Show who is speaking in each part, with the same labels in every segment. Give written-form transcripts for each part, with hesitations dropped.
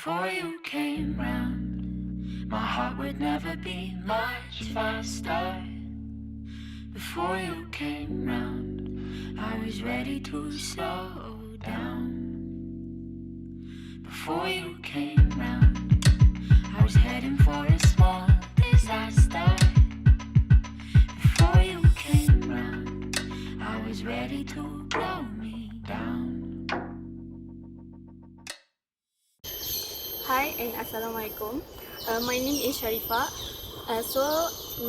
Speaker 1: Before you came round, my heart would never beat much faster. Before you came round, I was ready to slow down. Before you came round, I was heading for a small disaster. Before you came round, I was ready to blow me down.
Speaker 2: Hi and Assalamualaikum. My name is Sharifah. So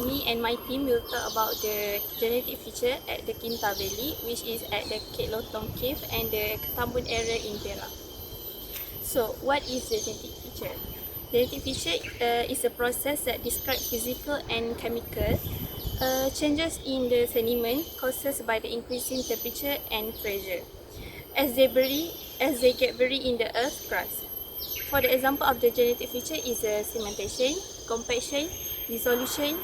Speaker 2: me and my team will talk about the genetic feature at the Kinta Valley, which is at the Kek Lotong Cave and the Ketambun area in Perak. So what is the genetic feature? Genetic feature is a process that describes physical and chemical changes in the sediment caused by the increasing temperature and pressure as they get buried in the earth's crust. For the example of the genetic feature is cementation, compaction, dissolution,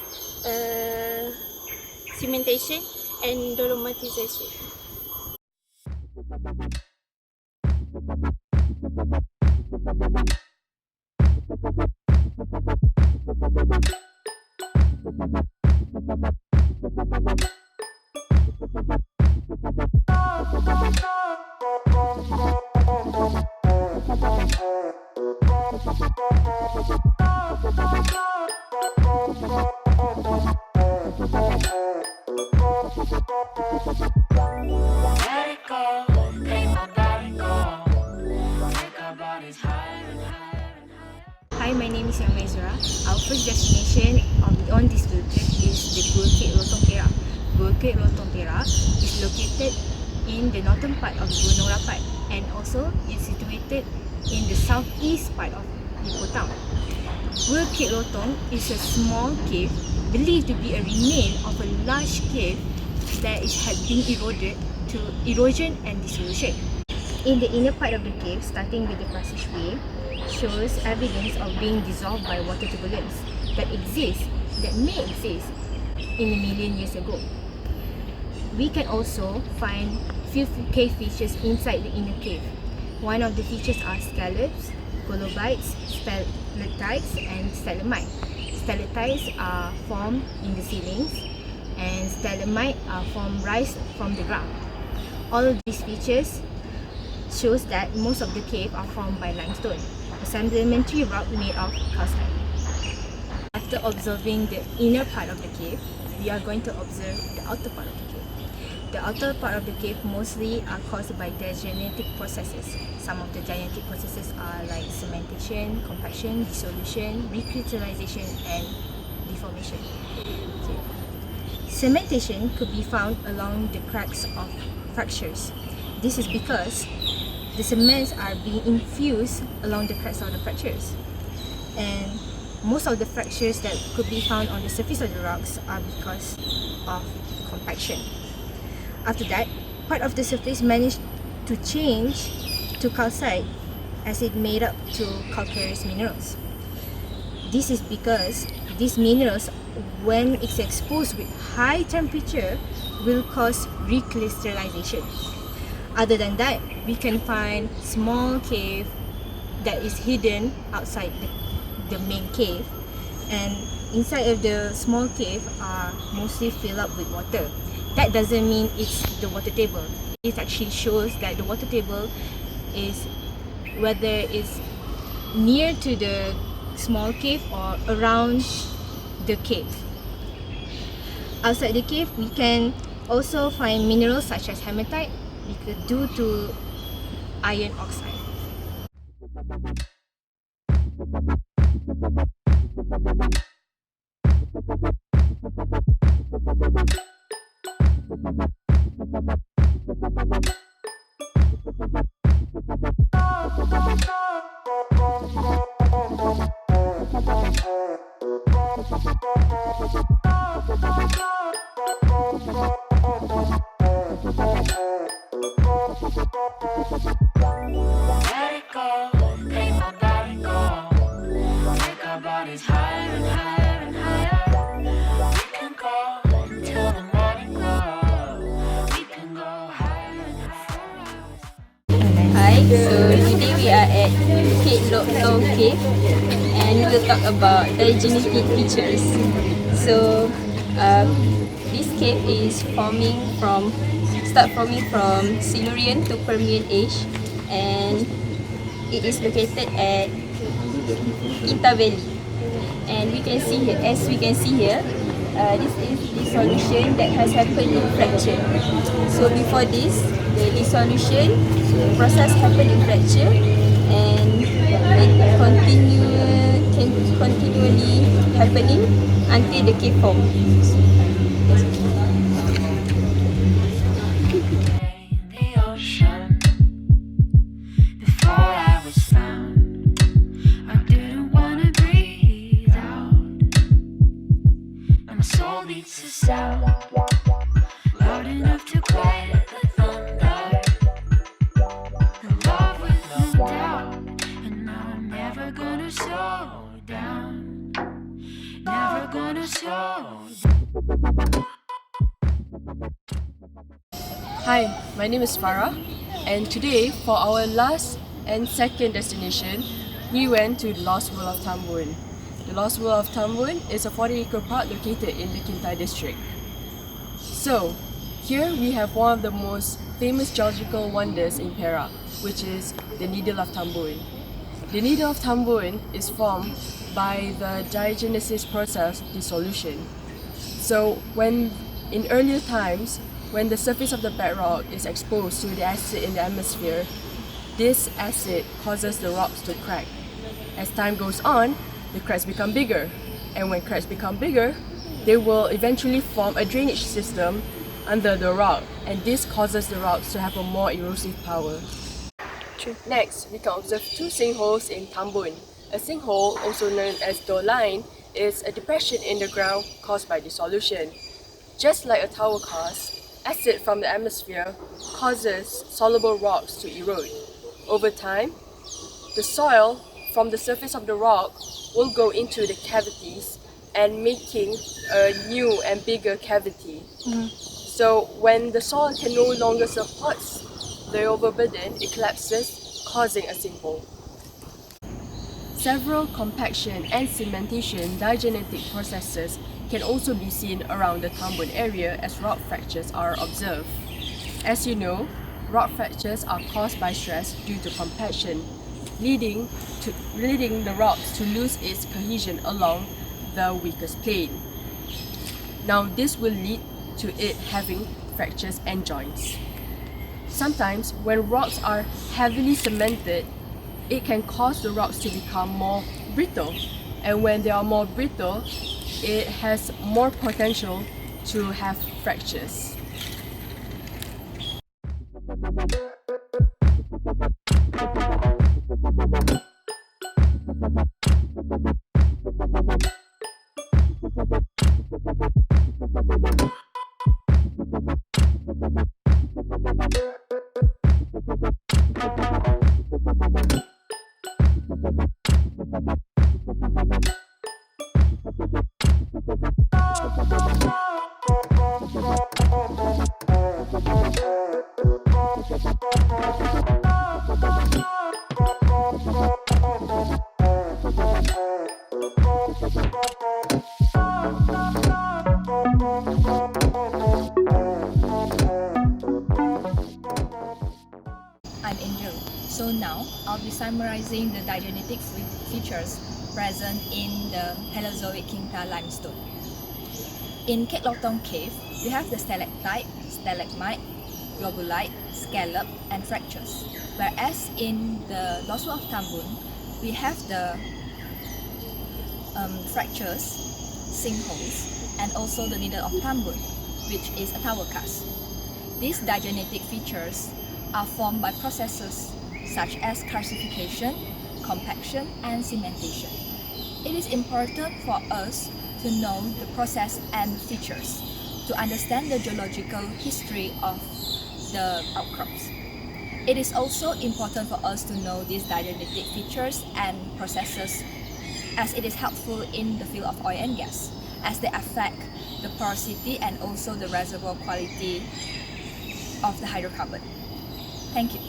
Speaker 2: cementation, and dolomitization.
Speaker 1: Let it go, make my body go. Take our bodies higher and higher and higher.
Speaker 3: Hi, my name is Yamezra. Our first destination on this field trip is the Kek Lotong Perak. Kek Lotong Perak is located in the northern part of Gunung Rapat and also is situated in the southeast part of Ipoh town. Kek Lotong is a small cave believed to be a remain of a large cave that had been eroded to erosion and dissolution. In the inner part of the cave, starting with the passageway, shows evidence of being dissolved by water turbulence that may exist in a million years ago. We can also find few cave features inside the inner cave. One of the features are scallops, colobites, stalactites, and stalagmites. Stalactites are formed in the ceilings, and stalagmites are rise from the ground. All of these features shows that most of the cave are formed by limestone, a sedimentary rock made of calcite. After observing the inner part of the cave, we are going to observe the outer part of the cave. The outer part of the cave mostly are caused by diagenetic processes. Some of the diagenetic processes are like cementation, compaction, dissolution, recrystallization, and deformation. Okay. Cementation could be found along the cracks of fractures. This is because the cements are being infused along the cracks of the fractures, and most of the fractures that could be found on the surface of the rocks are because of compaction. After that, part of the surface managed to change to calcite as it made up to calcareous minerals. This is because these minerals, when it's exposed with high temperature, will cause recrystallization. Other than that, we can find small cave that is hidden outside the main cave, and inside of the small cave are mostly filled up with water. That doesn't mean it's the water table. It actually shows that the water table is whether it's near to the small cave or around the cave. Outside the cave, we can also find minerals such as hematite due to iron oxide.
Speaker 1: Let it go, make my body go. Take our bodies higher and higher and higher. We can go till the morning glow. We can go higher and higher.
Speaker 4: Hi, so today we are
Speaker 2: are at Bukit Lotong Cave and we will talk about diagenetic features. So this cave is forming from Silurian to Permian age, and it is located at Kinta Valley. And as we can see here, this is dissolution that has happened in fracture. So before this, the dissolution process happened in fracture, and it continually happening until the cave forms.
Speaker 1: The ocean. Before I was found, I didn't wanna breathe out. And my soul beats a sound loud enough to quiet the thunder. In love with no doubt, and now I'm never gonna slow down. Never gonna slow down.
Speaker 4: Hi, my name is Farah, and today for our last and second destination, we went to the Lost World of Tambun. The Lost World of Tambun is a 40-acre park located in the Kinta district. So, here we have one of the most famous geological wonders in Perak, which is the Needle of Tambun. The Needle of Tambun is formed by the Diagenesis process dissolution. So, in earlier times, when the surface of the bedrock is exposed to the acid in the atmosphere, this acid causes the rocks to crack. As time goes on, the cracks become bigger, and when cracks become bigger, they will eventually form a drainage system under the rock, and this causes the rocks to have a more erosive power. Next, we can observe two sinkholes in Tambun. A sinkhole, also known as door line, is a depression in the ground caused by dissolution. Just like a tower cast, acid from the atmosphere causes soluble rocks to erode. Over time, the soil from the surface of the rock will go into the cavities and making a new and bigger cavity. So when the soil can no longer support the overburden, it collapses, causing a sinkhole. Several compaction and cementation diagenetic processes can also be seen around the Tambun area as rock fractures are observed. As you know, rock fractures are caused by stress due to compaction, leading the rocks to lose its cohesion along the weakest plane. Now this will lead to it having fractures and joints. Sometimes when rocks are heavily cemented, it can cause the rocks to become more brittle, and when they are more brittle, it has more potential to have fractures.
Speaker 3: I'm Angel. So now I'll be summarizing the diagenetic features present in the Paleozoic Kinta Limestone. In Ket Lotong Cave, we have the stalactite, stalagmite, globulite, scallop, and fractures. Whereas in the Lost World of Tambun, we have the fractures, sinkholes, and also the Needle of Tambun, which is a tower cast. These diagenetic features are formed by processes such as calcification, compaction, and cementation. It is important for us to know the process and features to understand the geological history of the outcrops. It is also important for us to know these diagenetic features and processes, as it is helpful in the field of oil and gas, as they affect the porosity and also the reservoir quality of the hydrocarbon. Thank you.